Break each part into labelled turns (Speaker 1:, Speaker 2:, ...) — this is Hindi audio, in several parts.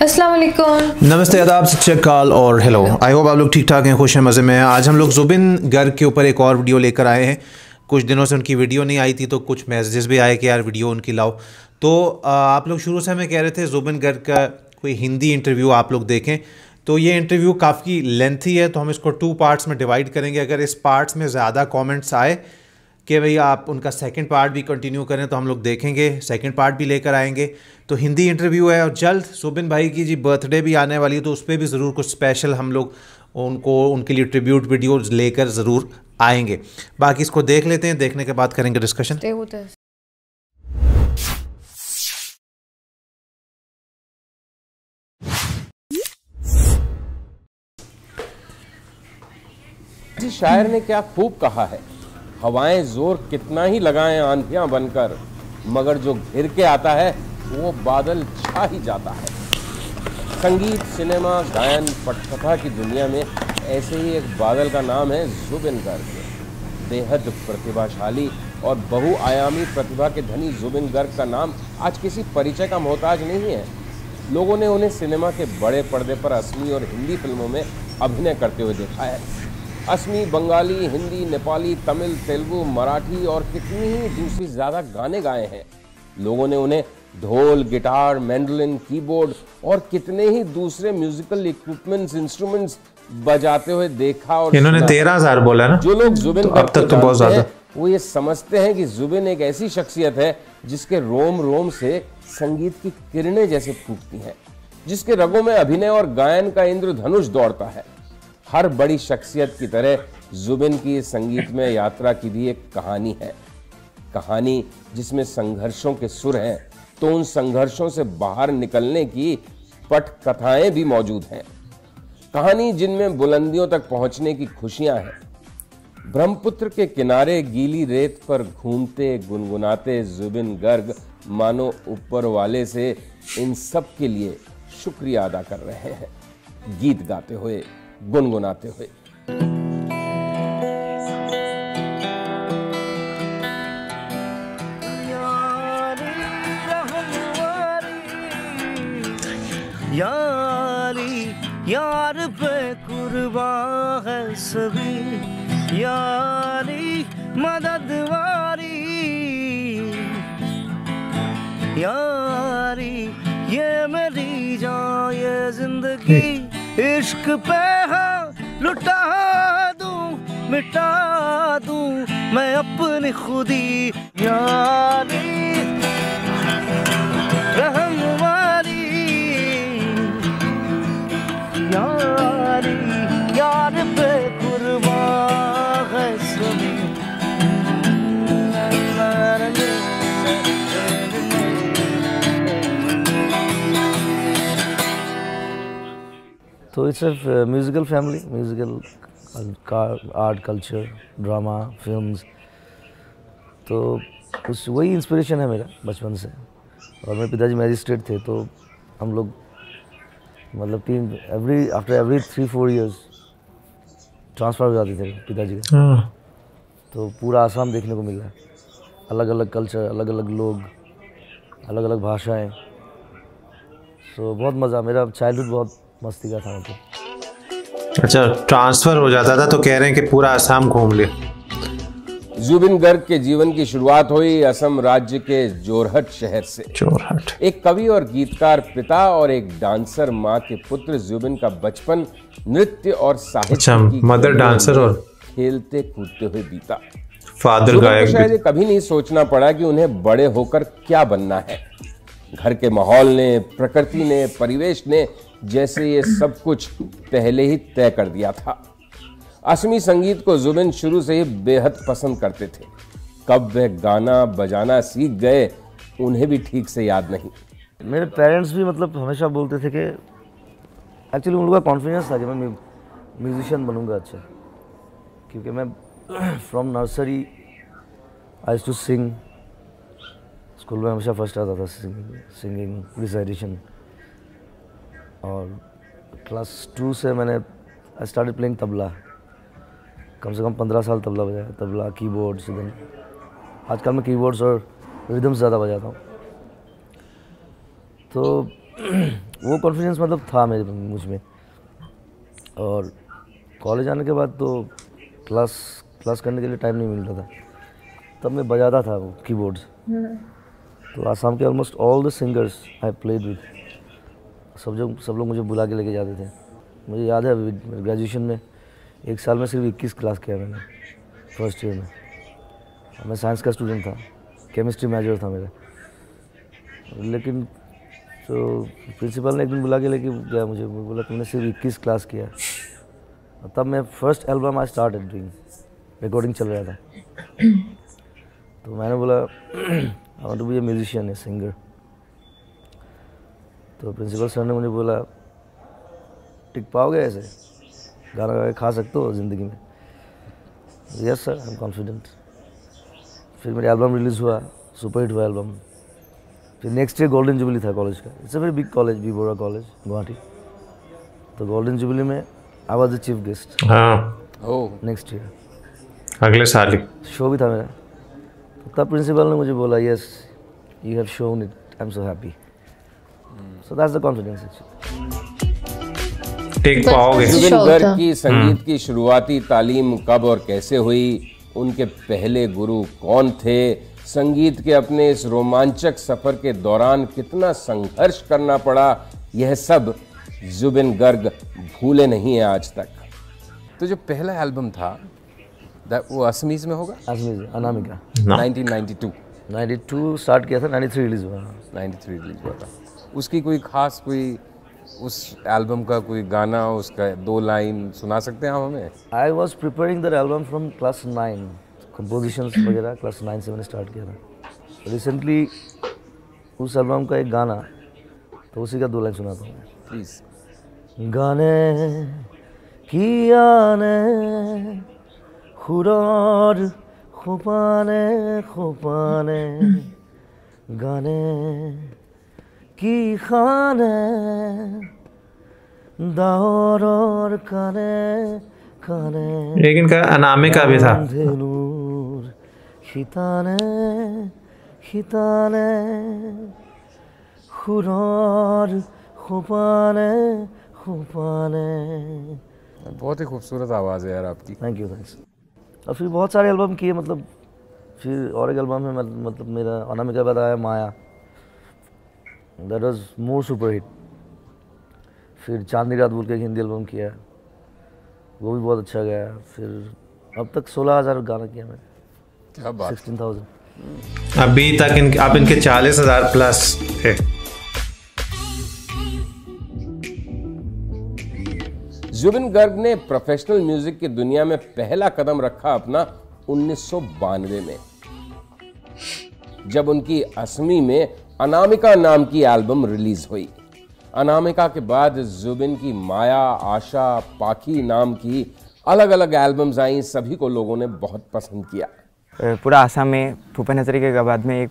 Speaker 1: अस्सलाम वालेकुम।
Speaker 2: नमस्ते, आदाब, सत श्री अकाल और हेलो। आई होप आप लोग ठीक ठाक हैं, खुश हैं, मज़े में हैं। आज हम लोग जुबिन गर्ग के ऊपर एक और वीडियो लेकर आए हैं। कुछ दिनों से उनकी वीडियो नहीं आई थी तो कुछ मैसेजेस भी आए कि यार वीडियो उनकी लाओ। तो आप लोग शुरू से हमें कह रहे थे जुबिन गर्ग का कोई हिंदी इंटरव्यू आप लोग देखें। तो ये इंटरव्यू काफ़ी लेंथी है तो हम इसको 2 पार्ट्स में डिवाइड करेंगे। अगर इस पार्ट्स में ज़्यादा कमेंट्स आए कि भाई आप उनका सेकंड पार्ट भी कंटिन्यू करें तो हम लोग देखेंगे, सेकंड पार्ट भी लेकर आएंगे। तो हिंदी इंटरव्यू है और जल्द जुबिन भाई की जी बर्थडे भी आने वाली है तो उस पर भी ज़रूर कुछ स्पेशल हम लोग उनके लिए ट्रिब्यूट वीडियोज़ लेकर ज़रूर आएंगे। बाकी इसको देख लेते हैं, देखने के बाद करेंगे डिस्कशन।
Speaker 3: शायर ने क्या खूब कहा है, हवाएं जोर कितना ही लगाएं आंधियां बनकर, मगर जो घिर के आता है वो बादल छा ही जाता है। संगीत, सिनेमा, गायन, पटकथा की दुनिया में ऐसे ही एक बादल का नाम है जुबिन गर्ग। बेहद प्रतिभाशाली और बहुआयामी प्रतिभा के धनी जुबिन गर्ग का नाम आज किसी परिचय का मोहताज नहीं है। लोगों ने उन्हें सिनेमा के बड़े पर्दे पर असमी और हिंदी फिल्मों में अभिनय करते हुए देखा है। असमी, बंगाली, हिंदी, नेपाली, तमिल, तेलुगु, मराठी और कितनी ही दूसरी ज़्यादा गाने गाए हैं। लोगों ने उन्हें ढोल, गिटार, मैंडोलिन, कीबोर्ड और कितने ही दूसरे म्यूजिकल इक्विपमेंट्स, इंस्ट्रूमेंट्स बजाते हुए देखा। और
Speaker 2: इन्होंने 13,000 बोला ना।
Speaker 3: जो लोग जुबिन
Speaker 2: अब तक तो बहुत ज़्यादा,
Speaker 3: वो ये समझते हैं कि जुबिन एक ऐसी शख्सियत है जिसके रोम रोम से संगीत की किरणें जैसे फूटती हैं, जिसके रगों में अभिनय और गायन का इंद्रधनुष दौड़ता है। हर बड़ी शख्सियत की तरह जुबिन की संगीत में यात्रा की भी एक कहानी है। कहानी जिसमें संघर्षों के सुर हैं तो उन संघर्षों से बाहर निकलने की पटकथाएं भी मौजूद हैं। कहानी जिनमें बुलंदियों तक पहुंचने की खुशियां हैं। ब्रह्मपुत्र के किनारे गीली रेत पर घूमते गुनगुनाते जुबिन गर्ग मानो ऊपर वाले से इन सब के लिए शुक्रिया अदा कर रहे हैं, गीत गाते हुए, गुनगुनाते हुए।
Speaker 4: यारी यार पे कुर्बान है सभी, यारी मददवारी, यारी ये मेरी जान ये जिंदगी, इश्क पे हाँ लुटा दूं मिटा दूं मैं अपनी खुदी, यारी रहम वाली, यारी यार पे कुर्बान है सभी। तो it's a musical family, musical art, culture, drama, films. तो उस वही इंस्पिरेशन है मेरा बचपन से। और मेरे पिताजी मैजिस्ट्रेट थे तो हम लोग मतलब आफ्टर एवरी 3-4 इयर्स ट्रांसफ़र हो जाते थे पिताजी के। तो पूरा आसाम देखने को मिल रहा है, अलग अलग कल्चर, अलग अलग लोग, अलग अलग भाषाएं। तो बहुत मज़ा, मेरा चाइल्डहुड बहुत मस्ती का था मतलब।
Speaker 2: अच्छा, ट्रांसफ़र हो जाता था तो कह रहे हैं कि पूरा आसाम घूम लिया।
Speaker 3: जुबिन गर्ग के जीवन की शुरुआत हुई असम राज्य के जोरहट शहर से।
Speaker 2: जोरहट।
Speaker 3: एक कवि और गीतकार पिता और एक डांसर माँ के पुत्र जुबिन का बचपन नृत्य और साहित्य की
Speaker 2: मदर डांसर और
Speaker 3: खेलते कूदते हुए बीता।
Speaker 2: फादर गायक।
Speaker 3: शायद कभी नहीं सोचना पड़ा कि उन्हें बड़े होकर क्या बनना है। घर के माहौल ने, प्रकृति ने, परिवेश ने जैसे ये सब कुछ पहले ही तय कर दिया था। असमी संगीत को जुबिन शुरू से ही बेहद पसंद करते थे। कब वे गाना बजाना सीख गए उन्हें भी ठीक से याद नहीं।
Speaker 4: मेरे पेरेंट्स भी मतलब हमेशा बोलते थे कि एक्चुअली उन लोगों का कॉन्फिडेंस था कि मैं म्यूजिशियन बनूंगा अच्छा, क्योंकि मैं from nursery I used to sing. School में हमेशा फर्स्ट आता था सिंगिंग, रिसाइटेशन। और क्लास 2 से मैंने आई स्टार्टेड प्लेइंग तबला। कम से कम 15 साल तबला बजाया, तबला, कीबोर्ड्स। आजकल मैं कीबोर्ड्स और रिदम्स ज़्यादा बजाता हूँ। तो वो कॉन्फिडेंस मतलब था मेरे मुझ में। और कॉलेज आने के बाद तो क्लास करने के लिए टाइम नहीं मिलता था, तब मैं बजाता था वो कीबोर्ड्स। तो आसाम के almost all the singers I played with, सब लोग मुझे बुला के लेके जाते थे। मुझे याद है ग्रेजुएशन में एक साल में सिर्फ 21 क्लास किया मैंने फर्स्ट ईयर में। मैं साइंस का स्टूडेंट था, केमिस्ट्री मेजर था मेरा। लेकिन तो प्रिंसिपल ने एक दिन बुला के लेके गया मुझे, बोला तुमने सिर्फ 21 क्लास किया। और तब मैं first album I started doing, recording चल रहा था। तो मैंने बोला I want to be a musician, a singer. तो प्रिंसिपल सर ने मुझे बोला टिक पाओगे ऐसे, गाना गा के खा सकते हो ज़िंदगी में? Yes sir, I am confident. फिर मेरा एल्बम रिलीज़ हुआ, सुपरहिट हुआ एल्बम। फिर नेक्स्ट ईयर गोल्डन जुबली था कॉलेज का। It's a very big college, B Borooah college, Guwahati. तो गोल्डन जुबली में I was the chief guest.
Speaker 2: हाँ,
Speaker 4: नेक्स्ट ईयर
Speaker 2: अगले साल ही
Speaker 4: शो भी था मेरा। तो तब प्रिंसिपल ने मुझे बोला yes you have shown it, I am so happy. So that's the confidence actually.
Speaker 2: टिक पाओगे।
Speaker 3: जुबिन गर्ग की संगीत की शुरुआती तालीम कब और कैसे हुई, उनके पहले गुरु कौन थे, संगीत के अपने इस रोमांचक सफर के दौरान कितना संघर्ष करना पड़ा, यह सब जुबिन गर्ग भूले नहीं है आज तक।
Speaker 1: तो जो पहला एल्बम था वो असमीज में होगा?
Speaker 4: असमीज, अनामिका।
Speaker 1: 1992
Speaker 4: स्टार्ट किया था, 93 रिलीज हुआ।
Speaker 1: 93 रिलीज हुआ था। उसकी कोई खास कोई उस एल्बम का कोई गाना, उसका 2 लाइन सुना सकते हैं आप हमें?
Speaker 4: I was preparing the album from class 9, compositions वगैरह क्लास 9 से मैंने स्टार्ट किया था। रिसेंटली उस एल्बम का एक गाना, तो उसी का 2 लाइन सुनाता हूँ मैं।
Speaker 1: प्लीज़।
Speaker 4: गाने की आने खुरार खुपाने खुपाने, गाने की खाने दावर और काने काने।
Speaker 2: एक इनका अनामिका भी था।
Speaker 4: नूर खिताने खिताने खुरार खुपाने खुपाने।
Speaker 1: बहुत ही खूबसूरत आवाज़ है यार आपकी।
Speaker 4: Thank you, thanks. और फिर बहुत सारे एल्बम किए, मतलब फिर और एक एल्बम में मतलब मेरा अनामिका बाद आया Maya, that was more super hit. फिर चांदनी रात बोल के एक हिंदी एल्बम किया, वो भी बहुत अच्छा गया। फिर अब तक 16,000 गाना किया मैंने।
Speaker 1: क्या बात।
Speaker 4: 16,000
Speaker 2: अभी तक आप इनके 40,000 प्लस है।
Speaker 3: जुबिन गर्ग ने प्रोफेशनल म्यूजिक की दुनिया में पहला कदम रखा अपना 1992 में, जब उनकी असमी में अनामिका नाम की एल्बम रिलीज हुई। अनामिका के बाद जुबिन की माया, आशा, पाखी नाम की अलग अलग एल्बम्स आई, सभी को लोगों ने बहुत पसंद किया।
Speaker 5: पूरा आसाम में भूपेन हजारिका के बाद में एक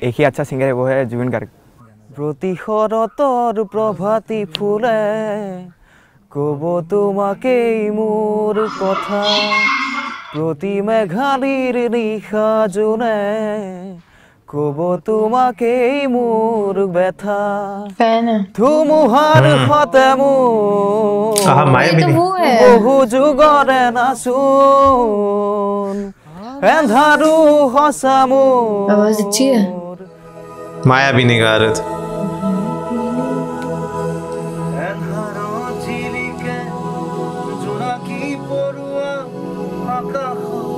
Speaker 5: ही अच्छा सिंगर है, वो है जुबिन गर्ग। प्रतिशरतर प्रभाती फुले कब तुम्हारे मोर कथा, प्रति मेघालीर निशा जुने कब तुम्हारे मोर व्यथा, धुमुहार हते मोर बहु जुगरे नाचुन एंधारू हसा मोर।
Speaker 6: आवाज अच्छी है।
Speaker 2: माया भी नहीं गा रहे थे।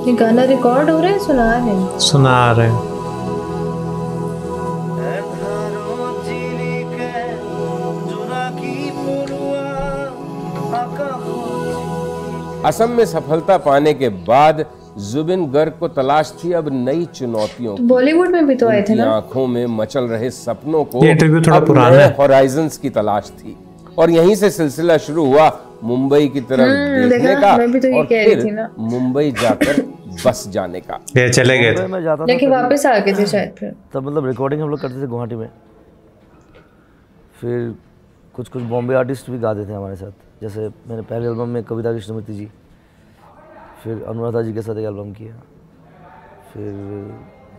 Speaker 6: ये गाना रिकॉर्ड हो रहा है, सुना रहे हैं?
Speaker 3: असम में सफलता पाने के बाद जुबिन गर्ग को तलाश थी अब नई चुनौतियों की।
Speaker 6: बॉलीवुड में भी तो आए थे ना।
Speaker 3: आंखों में मचल रहे सपनों को
Speaker 2: थोड़ा
Speaker 3: अब
Speaker 2: पुराना
Speaker 3: नए
Speaker 2: है।
Speaker 3: हॉराइजन्स की तलाश थी, और यहीं से सिलसिला शुरू हुआ मुंबई की तरफ देखने का,
Speaker 6: मैं भी तो ये
Speaker 3: और
Speaker 6: कह रही
Speaker 3: फिर
Speaker 6: थी ना।
Speaker 3: मुंबई जाकर बस जाने का।
Speaker 2: ये चले गए थे।
Speaker 4: मैं जाता था
Speaker 6: लेकिन
Speaker 4: कभी,
Speaker 6: वापस आ गए थे शायद फिर।
Speaker 4: तब मतलब रिकॉर्डिंग हम लोग करते थे गुवाहाटी में। फिर कुछ बॉम्बे आर्टिस्ट भी गाते थे हमारे साथ, जैसे मेरे पहले एल्बम में कविता कृष्णमूर्ति जी, फिर अनुराधा जी के साथ एक एल्बम किया, फिर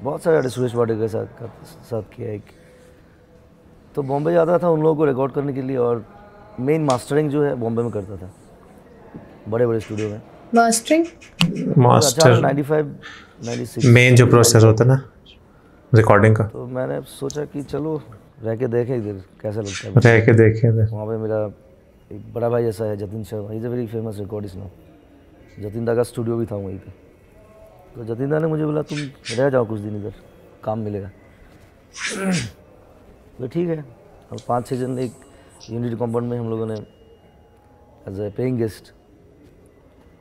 Speaker 4: बहुत सारे आर्टिस्ट, सुरेश वाडे के साथ किया एक। तो बॉम्बे जाता था उन लोगों को रिकॉर्ड करने के लिए, और मेन मास्टरिंग जो है बॉम्बे में करता था, बड़े बड़े स्टूडियो में।
Speaker 6: मास्टरिंग
Speaker 2: मास्टर
Speaker 4: 95 96
Speaker 2: मेन जो प्रोसेस होता है ना रिकॉर्डिंग का,
Speaker 4: तो मैंने सोचा कि चलो रह के देखें इधर कैसा लगता है।
Speaker 2: रह के देखे थे।
Speaker 4: वहाँ पे मेरा एक बड़ा भाई ऐसा है Jatin Sharma, is a very famous recordist now. Jatin दा का स्टूडियो भी था वहीं पे, तो जतिन दा ने मुझे बोला तुम रह जाओ कुछ दिन इधर, काम मिलेगा। तो ठीक है, और 5-6 जन एक यूनिटी कंपाउंड में हम लोगों ने as a paying guest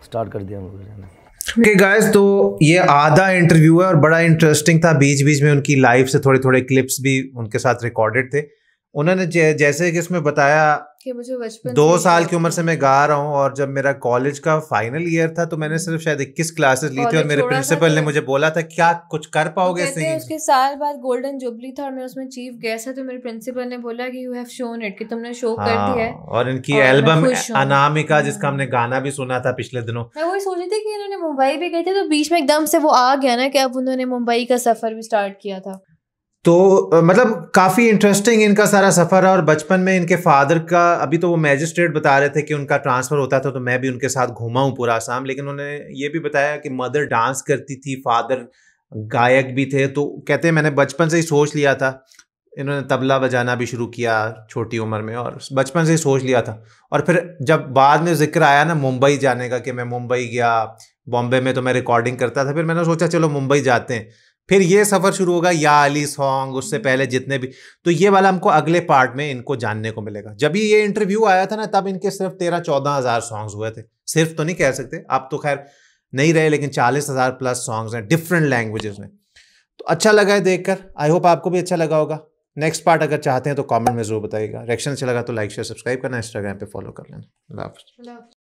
Speaker 4: start कर दिया हम लोगों ने।
Speaker 2: ओके गाइस, तो ये आधा इंटरव्यू है और बड़ा इंटरेस्टिंग था। बीच बीच में उनकी लाइफ से थोड़े थोड़े क्लिप्स भी उनके साथ रिकॉर्डेड थे। उन्होंने जैसे कि इसमें बताया
Speaker 6: कि मुझे बचपन
Speaker 2: 2 साल की उम्र से मैं गा रहा हूँ, और जब मेरा कॉलेज का फाइनल ईयर था तो मैंने सिर्फ शायद 21 क्लासेस ली थी, और मेरे प्रिंसिपल ने मुझे बोला था क्या कुछ कर पाओगे सिंगिंग।
Speaker 6: उसके साल बाद गोल्डन जुबली था और मैं उसमें चीफ गेस्ट था, तो मेरे प्रिंसिपल ने बोला कि यू हैव शोन इट, कि तुमने शो कर दिया है।
Speaker 2: और इनकी एल्बम अनामिका, जिसका हमने गाना भी सुना था पिछले दिनों,
Speaker 6: मैं वही सोच रही थी कि इन्होंने मुंबई भी गए थे, तो बीच में एकदम से वो आ गया ना कि अब उन्होंने मुंबई का सफर भी स्टार्ट किया था।
Speaker 2: तो मतलब काफ़ी इंटरेस्टिंग इनका सारा सफ़र है। और बचपन में इनके फादर का, अभी तो वो मैजिस्ट्रेट बता रहे थे कि उनका ट्रांसफ़र होता था, तो मैं भी उनके साथ घूमा हूँ पूरा आसाम, लेकिन उन्होंने ये भी बताया कि मदर डांस करती थी, फादर गायक भी थे। तो कहते हैं मैंने बचपन से ही सोच लिया था, इन्होंने तबला बजाना भी शुरू किया छोटी उम्र में, और बचपन से ही सोच लिया था। और फिर जब बाद में जिक्र आया ना मुंबई जाने का, कि मैं मुंबई गया, बॉम्बे में तो मैं रिकॉर्डिंग करता था, फिर मैंने सोचा चलो मुंबई जाते हैं। फिर ये सफ़र शुरू होगा, या अली सॉन्ग, उससे पहले जितने भी, तो ये वाला हमको अगले पार्ट में इनको जानने को मिलेगा। जब भी ये इंटरव्यू आया था ना, तब इनके सिर्फ 13-14 हज़ार सॉन्ग्स हुए थे। सिर्फ तो नहीं कह सकते, अब तो खैर नहीं रहे, लेकिन 40,000 प्लस सॉन्ग्स हैं डिफरेंट लैंग्वेजेस में। तो अच्छा लगा है देखकर, आई होप आपको भी अच्छा लगा होगा। नेक्स्ट पार्ट अगर चाहते हैं तो कमेंट में जरूर बताइएगा। रिएक्शन अच्छा लगा तो लाइक शेयर सब्सक्राइब करना, इंस्टाग्राम पे फॉलो कर लेना। अल्लाह हाफ़िज़।